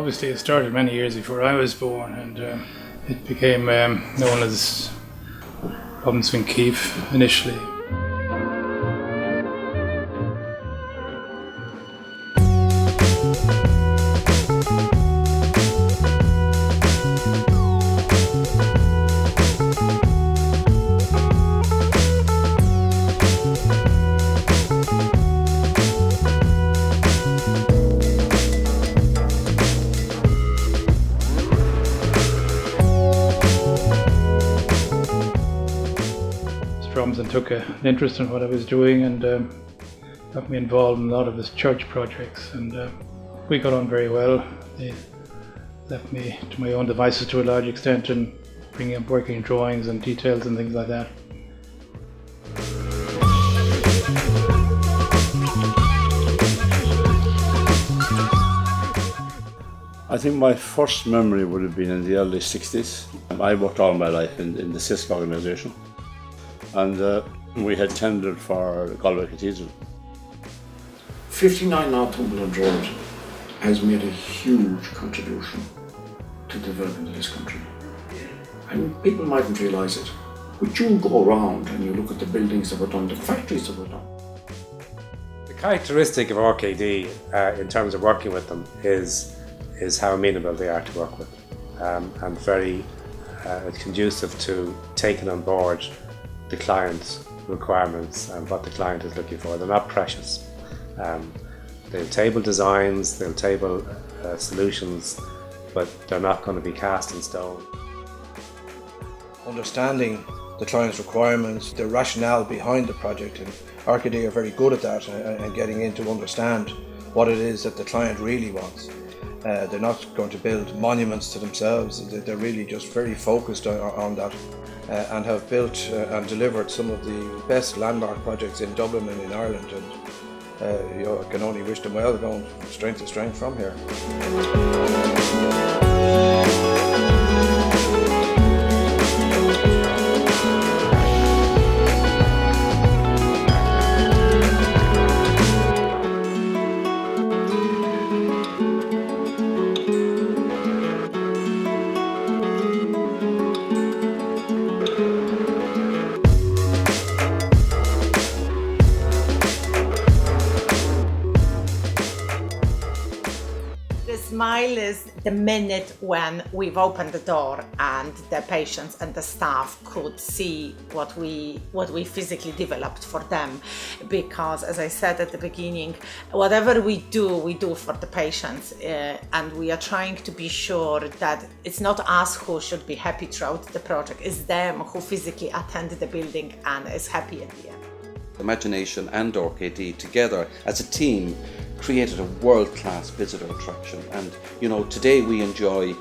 obviously it started many years before I was born, and it became known as Robinson Keefe initially. Robinson took an interest in what I was doing and got me involved in a lot of his church projects, and we got on very well. They left me to my own devices to a large extent and bringing up working drawings and details and things like that. I think my first memory would have been in the early 60s. I worked all my life in the CISC organisation, and we had tendered for Galway Cathedral. 59 Northumberland Road has made a huge contribution to the development of this country. And people mightn't realise it, but you go around and you look at the buildings that were done, the factories that were done. The characteristic of RKD in terms of working with them is how amenable they are to work with, and very conducive to taking on board the client's requirements and what the client is looking for. They're not precious. They'll table designs, they'll table solutions, but they're not going to be cast in stone. Understanding the client's requirements, the rationale behind the project, and RKD are very good at that and getting in to understand what it is that the client really wants. They're not going to build monuments to themselves. They're really just very focused on that, and have built and delivered some of the best landmark projects in Dublin and in Ireland, and I can only wish them well, going from strength to strength from here. The smile is the minute when we've opened the door and the patients and the staff could see what we physically developed for them. Because, as I said at the beginning, whatever we do for the patients, and we are trying to be sure that it's not us who should be happy throughout the project, it's them who physically attend the building and is happy at the end. Imagination and RKD together as a team created a world-class visitor attraction, and today we enjoy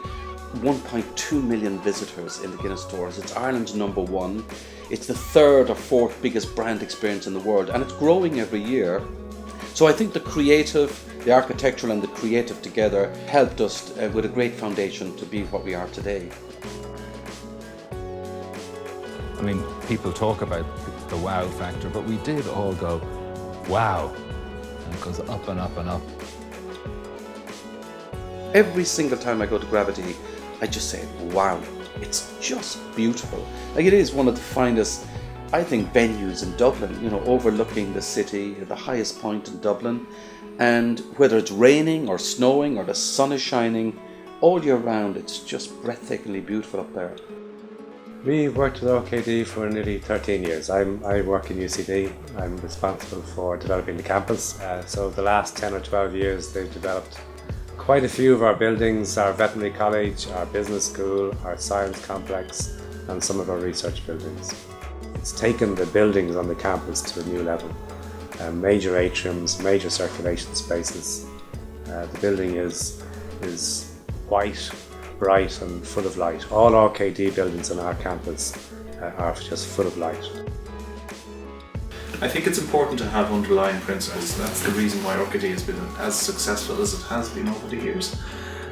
1.2 million visitors in the Guinness stores. It's Ireland's #1. It's the third or fourth biggest brand experience in the world, and it's growing every year. So I think the creative, the architectural and the creative together helped us with a great foundation to be what we are today. I mean, people talk about the wow factor, but we did all go, wow. And it goes up and up and up. Every single time I go to Gravity, I just say, wow, it's just beautiful. Like, it is one of the finest, I think, venues in Dublin, overlooking the city, the highest point in Dublin. And whether it's raining or snowing or the sun is shining, all year round, it's just breathtakingly beautiful up there. We've worked with RKD for nearly 13 years. I work in UCD. I'm responsible for developing the campus. So the last 10 or 12 years they've developed quite a few of our buildings, our veterinary college, our business school, our science complex, and some of our research buildings. It's taken the buildings on the campus to a new level. Major atriums, major circulation spaces. The building is white, bright and full of light. All RKD buildings on our campus are just full of light. I think it's important to have underlying principles. That's the reason why RKD has been as successful as it has been over the years.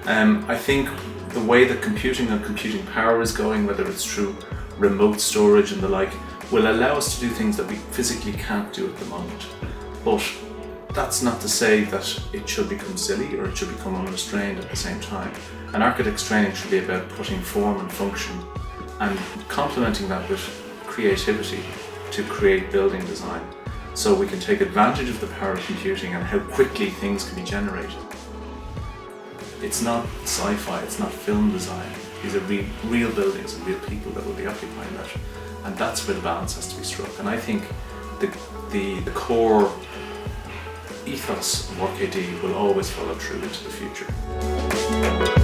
I think the way that computing and computing power is going, whether it's through remote storage and the like, will allow us to do things that we physically can't do at the moment. But that's not to say that it should become silly or it should become unrestrained at the same time. An architect's training should be about putting form and function and complementing that with creativity to create building design, so we can take advantage of the power of computing and how quickly things can be generated. It's not sci-fi, it's not film design. These are real buildings and real people that will be occupying that, and that's where the balance has to be struck. And I think the core ethos of RKD will always follow through into the future.